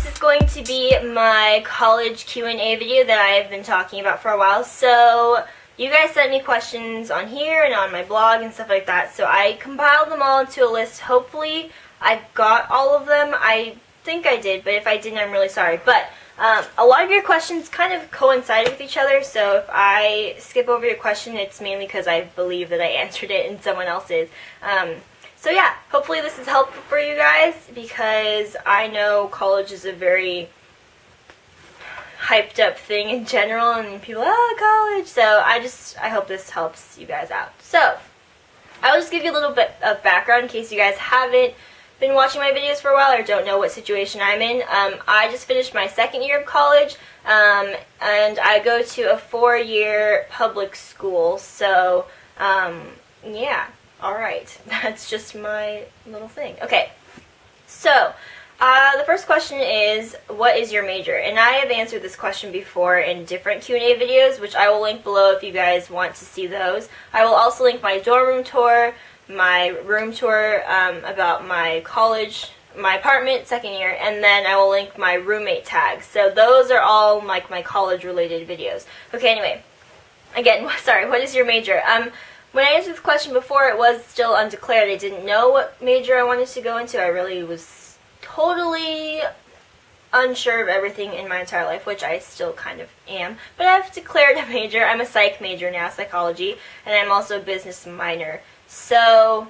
this is going to be my college Q&A video that I have been talking about for a while. So you guys sent me questions on here and on my blog and stuff like that, so I compiled them all into a list. Hopefully I got all of them. I think I did, but if I didn't, I'm really sorry. But a lot of your questions kind of coincide with each other, so if I skip over your question, it's mainly because I believe that I answered it and someone else is. So yeah, hopefully this is helpful for you guys, because I know college is a very hyped up thing in general, and people, oh, college. So I hope this helps you guys out. So I'll just give you a little bit of background in case you guys haven't been watching my videos for a while or don't know what situation I'm in. I just finished my second year of college, and I go to a 4-year public school. So yeah. Alright, that's just my little thing. Okay, so the first question is, what is your major? And I have answered this question before in different Q&A videos, which I will link below if you guys want to see those. I will also link my dorm room tour, my room tour about my college, my apartment, second year, and then I will link my roommate tags. So those are all like my college related videos. Okay, anyway, again, sorry, what is your major? When I answered this question before, it was still undeclared. I didn't know what major I wanted to go into. I really was totally unsure of everything in my entire life, which I still kind of am. But I've declared a major. I'm a psych major now, psychology, and I'm also a business minor. So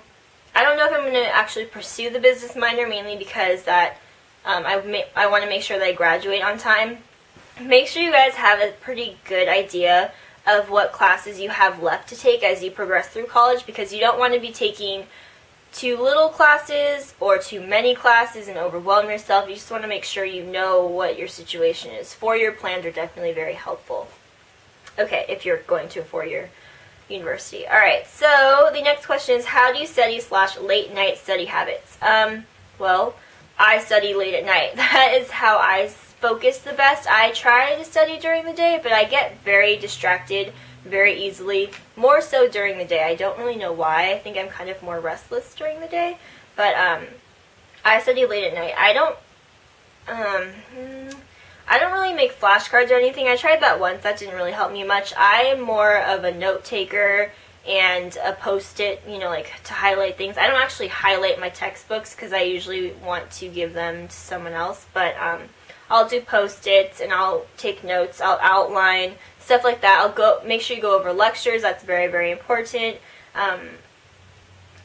I don't know if I'm going to actually pursue the business minor, mainly because that I want to make sure that I graduate on time. Make sure you guys have a pretty good idea of what classes you have left to take as you progress through college, because you don't want to be taking too little classes or too many classes and overwhelm yourself. You just want to make sure you know what your situation is. 4-year plans are definitely very helpful. Okay, if you're going to a 4-year university. Alright, so the next question is, how do you study / late night study habits? Well, I study late at night. That is how I focus the best. I try to study during the day, but I get very distracted very easily, more so during the day. I don't really know why. I think I'm kind of more restless during the day, but I study late at night. I don't really make flashcards or anything. I tried that once. That didn't really help me much. I am more of a note taker and a post-it, you know, like to highlight things. I don't actually highlight my textbooks because I usually want to give them to someone else, but I'll do post-its and I'll take notes, I'll outline, stuff like that. I'll make sure you go over lectures. That's very, very important.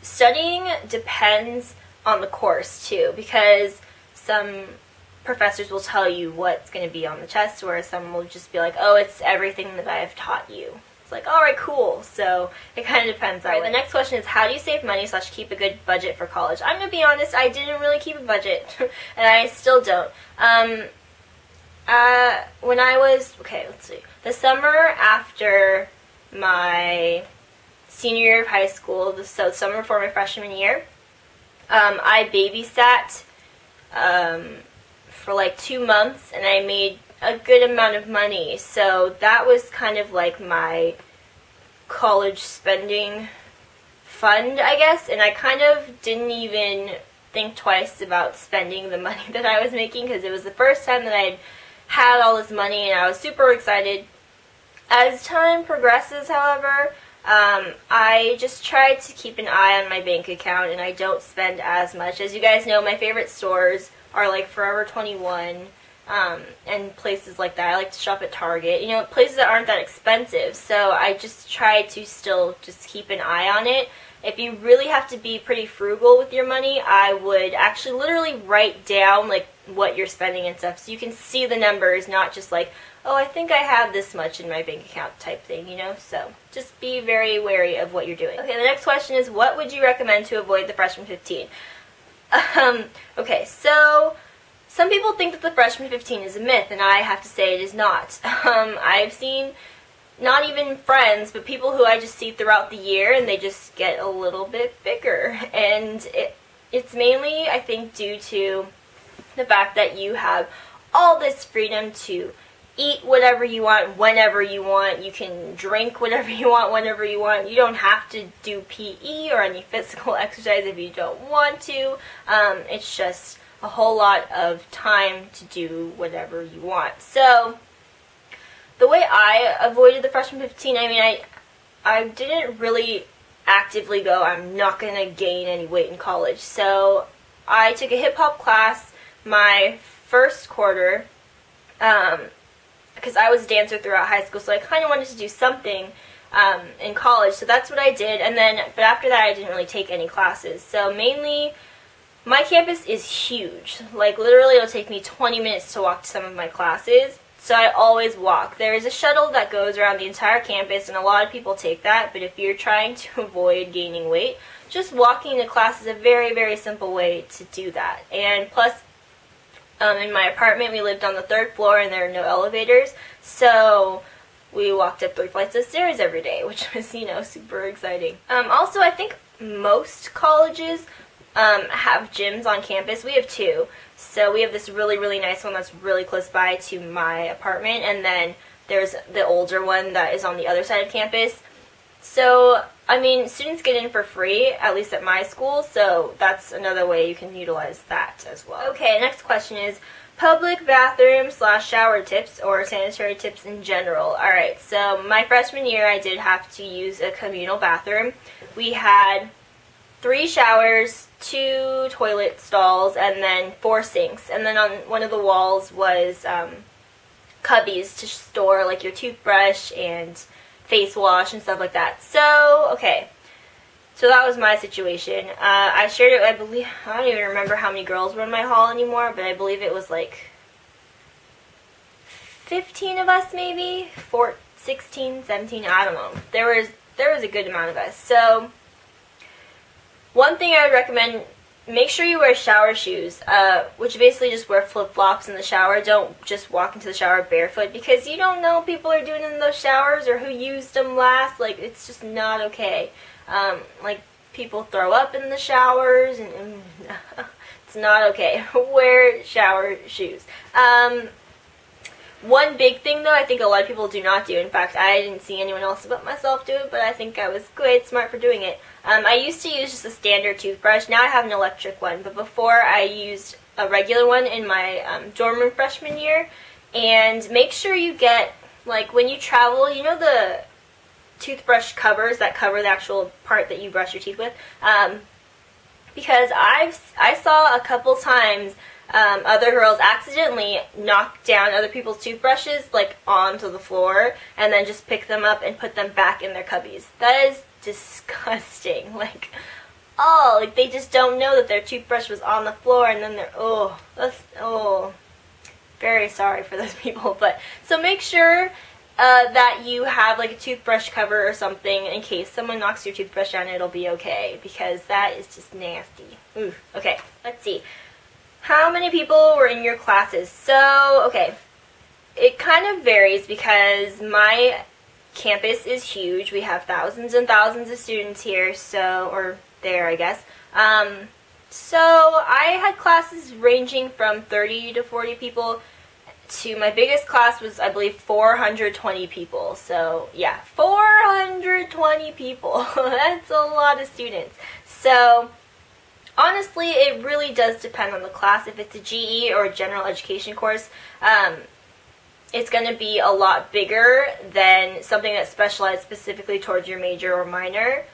Studying depends on the course too, because some professors will tell you what's going to be on the test, whereas some will just be like, oh, it's everything that I have taught you. It's like, alright, cool. So it kind of depends. Alright, the next question is, how do you save money / keep a good budget for college? I'm going to be honest, I didn't really keep a budget, and I still don't. When I was, okay, let's see, the summer after my senior year of high school, so summer before my freshman year, I babysat for like 2 months, and I made a good amount of money. So that was kind of like my college spending fund, I guess, and I kind of didn't even think twice about spending the money that I was making, because it was the first time that I'd had all this money and I was super excited. As time progresses, however, I just try to keep an eye on my bank account, and I don't spend as much. As you guys know, my favorite stores are like Forever 21 and places like that. I like to shop at Target, you know, places that aren't that expensive. So I just try to still just keep an eye on it. If you really have to be pretty frugal with your money, I would actually literally write down like what you're spending and stuff, so you can see the numbers, not just like, oh, I think I have this much in my bank account type thing, you know? So just be very wary of what you're doing. Okay, the next question is, what would you recommend to avoid the freshman 15? Okay, so some people think that the freshman 15 is a myth, and I have to say it is not. I've seen not even friends, but people who I just see throughout the year, and they just get a little bit bigger. And it's mainly, I think, due to the fact that you have all this freedom to eat whatever you want, whenever you want. You can drink whatever you want, whenever you want. You don't have to do PE or any physical exercise if you don't want to. It's just a whole lot of time to do whatever you want. So the way I avoided the freshman 15, I mean, I didn't really actively go, I'm not going to gain any weight in college. So I took a hip-hop class my first quarter, because I was a dancer throughout high school, so I kind of wanted to do something in college, so that's what I did. And then, but after that, I didn't really take any classes. So mainly, my campus is huge. Like, literally, it'll take me 20 minutes to walk to some of my classes, so I always walk. There is a shuttle that goes around the entire campus, and a lot of people take that, but if you're trying to avoid gaining weight, just walking to class is a very, very simple way to do that. And plus, in my apartment, we lived on the 3rd floor, and there are no elevators, so we walked up 3 flights of stairs every day, which was, you know, super exciting. Also, I think most colleges have gyms on campus. We have 2. So we have this really, really nice one that's really close by to my apartment, and then there's the older one that is on the other side of campus. So, I mean, students get in for free, at least at my school, so that's another way you can utilize that as well. Okay, next question is public bathroom / shower tips or sanitary tips in general. Alright, so my freshman year I did have to use a communal bathroom. We had 3 showers, 2 toilet stalls, and then 4 sinks. And then on one of the walls was cubbies to store like your toothbrush and face wash and stuff like that. So, okay. So that was my situation. I shared it, I believe, I don't even remember how many girls were in my hall anymore, but I believe it was like 15 of us maybe, 16, 17, I don't know. There was a good amount of us. So one thing I would recommend, make sure you wear shower shoes, which basically just wear flip-flops in the shower. Don't just walk into the shower barefoot, because you don't know what people are doing in those showers or who used them last. Like, it's just not okay. Like, people throw up in the showers, and it's not okay. Wear shower shoes. One big thing, though, I think a lot of people do not do. In fact, I didn't see anyone else but myself do it, but I think I was quite smart for doing it. I used to use just a standard toothbrush. Now I have an electric one, but before I used a regular one in my dorm room freshman year. And make sure you get, like, when you travel, you know the toothbrush covers that cover the actual part that you brush your teeth with? Because I saw a couple times other girls accidentally knock down other people's toothbrushes, like, onto the floor, and then just pick them up and put them back in their cubbies. That is disgusting. Like, oh, like, they just don't know that their toothbrush was on the floor, and then they're, very sorry for those people. But, so make sure that you have, like, a toothbrush cover or something in case someone knocks your toothbrush down. It'll be okay, because that is just nasty. Ooh. Okay, let's see. How many people were in your classes? So, okay, it kind of varies because my campus is huge. We have thousands and thousands of students here, so, or there, I guess. So I had classes ranging from 30 to 40 people to my biggest class was, I believe, 420 people. So, yeah, 420 people. That's a lot of students. So, honestly, it really does depend on the class. If it's a GE or a general education course, it's going to be a lot bigger than something that's specialized specifically towards your major or minor.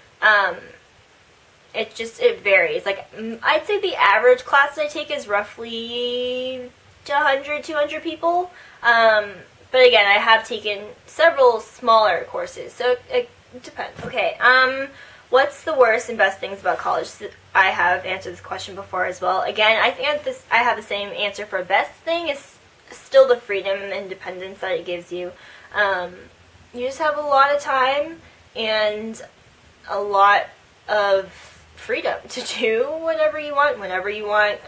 It varies. Like, I'd say the average class I take is roughly 100, 200 people. But again, I have taken several smaller courses, so it depends. Okay, what's the worst and best things about college? I have answered this question before as well. Again, I think I have the same answer for best thing is still the freedom and independence that it gives you. You just have a lot of time and a lot of freedom to do whatever you want, whenever you want.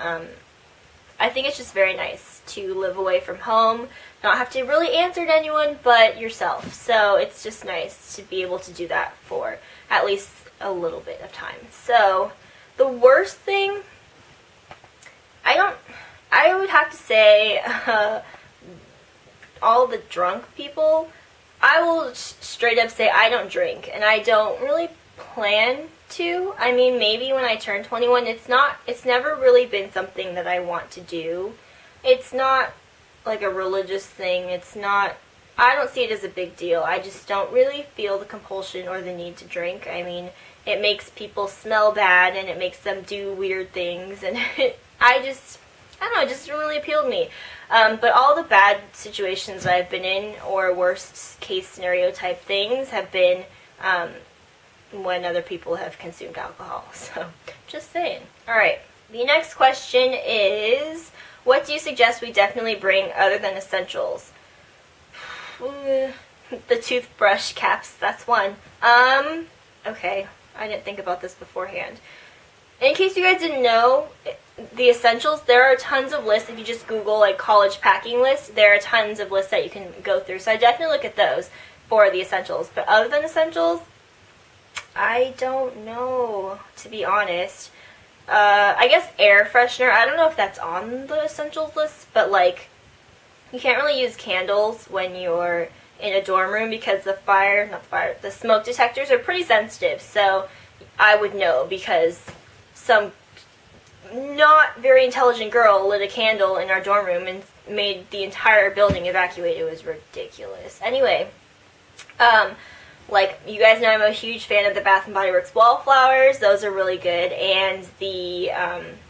I think it's just very nice to live away from home, not have to really answer to anyone but yourself. So it's just nice to be able to do that for at least a little bit of time. So the worst thing, I would have to say all the drunk people. I will straight up say I don't drink, and I don't really plan to. I mean, maybe when I turn 21, it's never really been something that I want to do. It's not like a religious thing. I don't see it as a big deal. I just don't really feel the compulsion or the need to drink. I mean, it makes people smell bad and it makes them do weird things, and I don't know, it just didn't really appeal to me. But all the bad situations that I've been in, or worst case scenario type things, have been when other people have consumed alcohol. So, just saying. Alright, the next question is, what do you suggest we definitely bring other than essentials? The toothbrush caps, that's one. Okay, I didn't think about this beforehand. In case you guys didn't know, the essentials, there are tons of lists. If you just Google like college packing lists, there are tons of lists that you can go through. So I definitely look at those for the essentials. But other than essentials, I don't know, to be honest. I guess air freshener, I don't know if that's on the essentials list, but like, you can't really use candles when you're in a dorm room because the smoke detectors are pretty sensitive. So I would know, because some not very intelligent girl lit a candle in our dorm room and made the entire building evacuate. It was ridiculous. Anyway, like you guys know, I'm a huge fan of the Bath & Body Works Wallflowers. Those are really good. And the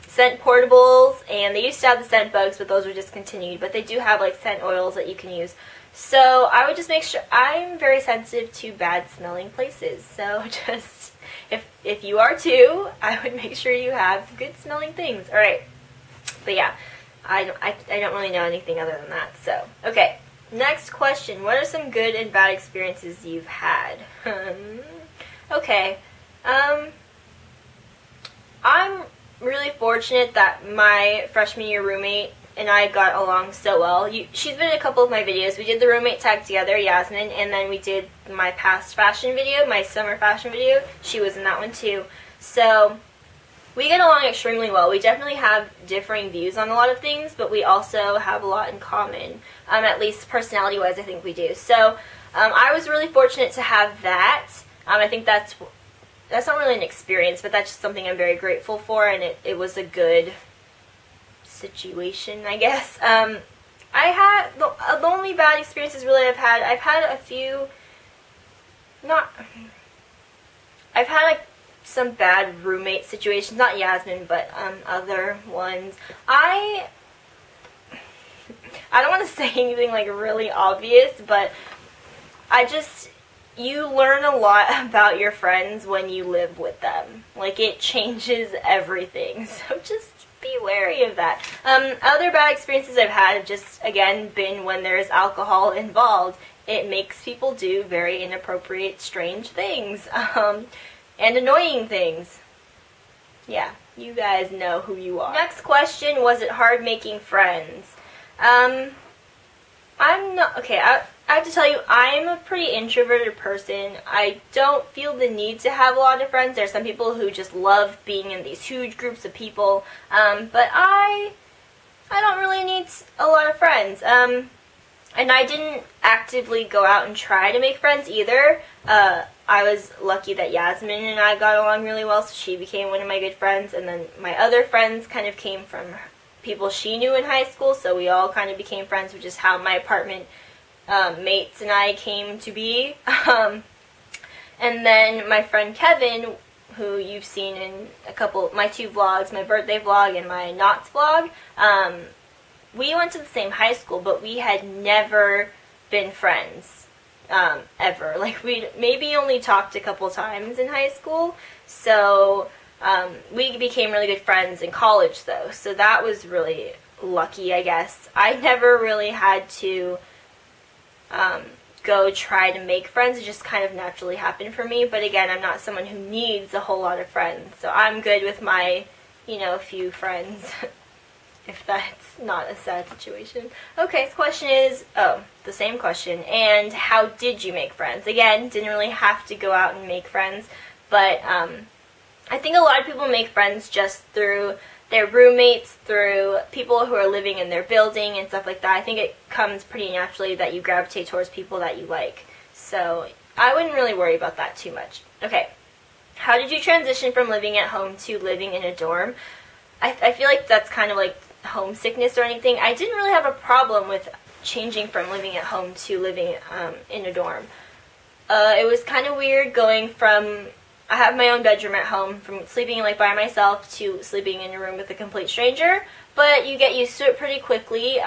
scent portables, and they used to have the scent bugs, but those were discontinued. But they do have like scent oils that you can use. So I would just make sure, I'm very sensitive to bad smelling places. So just, if you are too, I would make sure you have good smelling things. Alright, but yeah, I don't really know anything other than that. So, okay, next question. What are some good and bad experiences you've had? Okay, I'm really fortunate that my freshman year roommate and I got along so well. She's been in a couple of my videos. We did the roommate tag together, Yasmin, and then we did my past fashion video, my summer fashion video. She was in that one too. So we get along extremely well. We definitely have differing views on a lot of things, but we also have a lot in common. At least personality-wise, I think we do. So I was really fortunate to have that. I think that's not really an experience, but that's just something I'm very grateful for, and it was a good situation, I guess. I had the only bad experiences really I've had a few, I've had like some bad roommate situations, not Yasmin, but other ones. I don't want to say anything like really obvious, but you learn a lot about your friends when you live with them. Like, it changes everything, so just be wary of that. Other bad experiences I've had have just, again, been when there's alcohol involved. It makes people do very inappropriate, strange things, and annoying things. Yeah, you guys know who you are. Next question, was it hard making friends? I have to tell you, I'm a pretty introverted person. I don't feel the need to have a lot of friends. There are some people who just love being in these huge groups of people, but I don't really need a lot of friends. And I didn't actively go out and try to make friends either. I was lucky that Yasmin and I got along really well, so she became one of my good friends, and then my other friends kind of came from people she knew in high school, so we all kind of became friends, which is how my apartment mates and I came to be. And then my friend Kevin, who you've seen in my two vlogs, my birthday vlog and my Knots vlog, we went to the same high school, but we had never been friends, ever. Like, we'd maybe only talked a couple times in high school, so we became really good friends in college, though, so that was really lucky, I guess. I never really had to go try to make friends. It just kind of naturally happened for me, but again, I'm not someone who needs a whole lot of friends, so I'm good with my, few friends. If that's not a sad situation. Okay, this question is, the same question, and how did you make friends? Again, didn't really have to go out and make friends, but I think a lot of people make friends just through their roommates, through people who are living in their building and stuff like that. I think it comes pretty naturally that you gravitate towards people that you like. So I wouldn't really worry about that too much. Okay, how did you transition from living at home to living in a dorm? I feel like that's kind of like homesickness or anything. I didn't really have a problem with changing from living at home to living in a dorm. It was kind of weird going from, I have my own bedroom at home, from sleeping like by myself to sleeping in a room with a complete stranger, but you get used to it pretty quickly.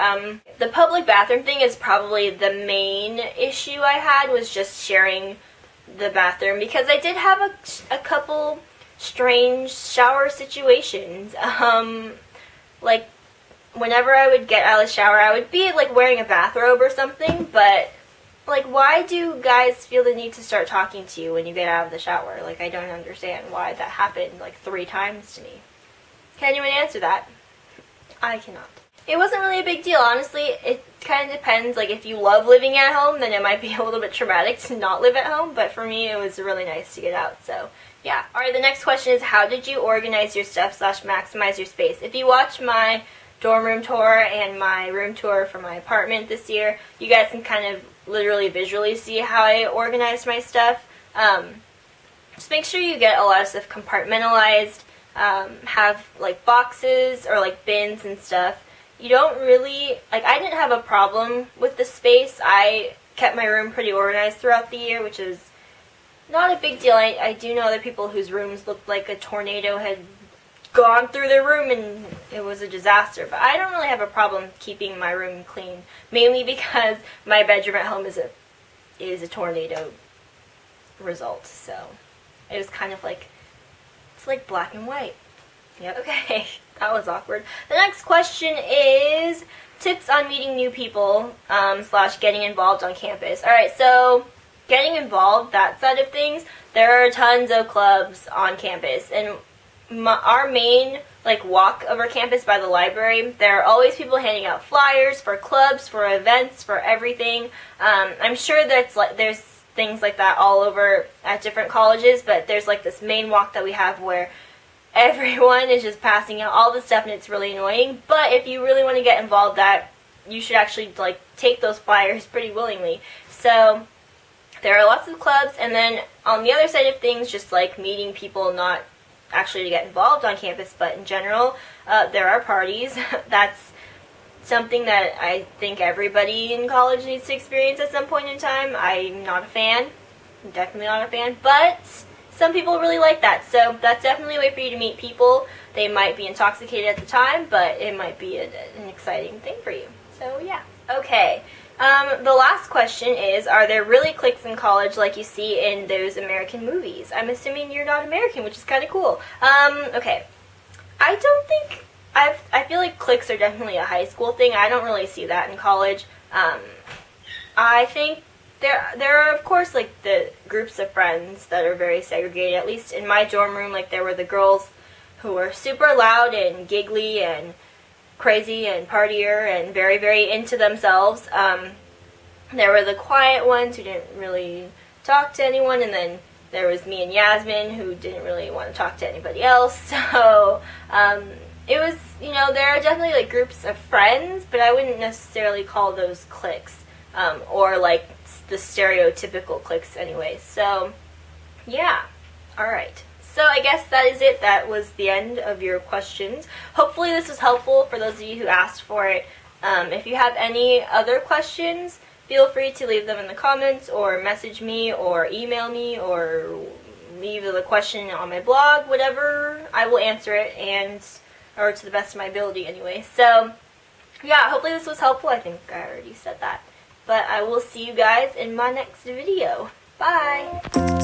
The public bathroom thing is probably the main issue I had, was just sharing the bathroom, because I did have a couple strange shower situations. Like, whenever I would get out of the shower, I would be like wearing a bathrobe or something, but like, why do guys feel the need to start talking to you when you get out of the shower? Like, I don't understand why that happened like 3 times to me. Can anyone answer that? I cannot. It wasn't really a big deal, honestly. It kind of depends. Like, if you love living at home, then it might be a little bit traumatic to not live at home, but for me, it was really nice to get out, so yeah. Alright, the next question is, how did you organize your stuff / maximize your space? If you watch my dorm room tour and my room tour for my apartment this year, you guys can kind of literally visually see how I organized my stuff. Just make sure you get a lot of stuff compartmentalized, have like boxes or like bins and stuff. You don't really, like, I didn't have a problem with the space. I kept my room pretty organized throughout the year, which is not a big deal. I do know other people whose rooms looked like a tornado had gone through their room and it was a disaster, but I don't really have a problem keeping my room clean, mainly because my bedroom at home is a tornado result, so it was kind of like, it's like black and white. Yep. Okay, that was awkward. The next question is tips on meeting new people / getting involved on campus. Alright, so getting involved, that side of things, there are tons of clubs on campus, and our main like walk over campus by the library, there are always people handing out flyers for clubs, for events, for everything. I'm sure there's things like that all over at different colleges, but there's like this main walk that we have where everyone is just passing out all the stuff, and it's really annoying. But if you really want to get involved, that you should actually like take those flyers pretty willingly. So there are lots of clubs, and then on the other side of things, just like meeting people, not actually to get involved on campus, but in general, there are parties. That's something that I think everybody in college needs to experience at some point in time. I'm not a fan. I'm definitely not a fan, but some people really like that, so that's definitely a way for you to meet people. They might be intoxicated at the time, but it might be an exciting thing for you. So yeah. Okay. The last question is, are there really cliques in college like you see in those American movies? I'm assuming you're not American, which is kind of cool. Okay. I don't think, I feel like cliques are definitely a high school thing. I don't really see that in college. I think there are, of course, like, the groups of friends that are very segregated. At least in my dorm room, like, there were the girls who were super loud and giggly and crazy and partier and very, very into themselves. There were the quiet ones who didn't really talk to anyone, and then there was me and Yasmin who didn't really want to talk to anybody else. So it was, you know, there are definitely like groups of friends, but I wouldn't necessarily call those cliques, or like the stereotypical cliques anyway. So yeah, alright. So I guess that is it. That was the end of your questions. Hopefully this was helpful for those of you who asked for it. If you have any other questions, feel free to leave them in the comments, or message me, or email me, or leave the question on my blog, whatever. I will answer it, or to the best of my ability anyway. So yeah, hopefully this was helpful. I think I already said that. But I will see you guys in my next video. Bye!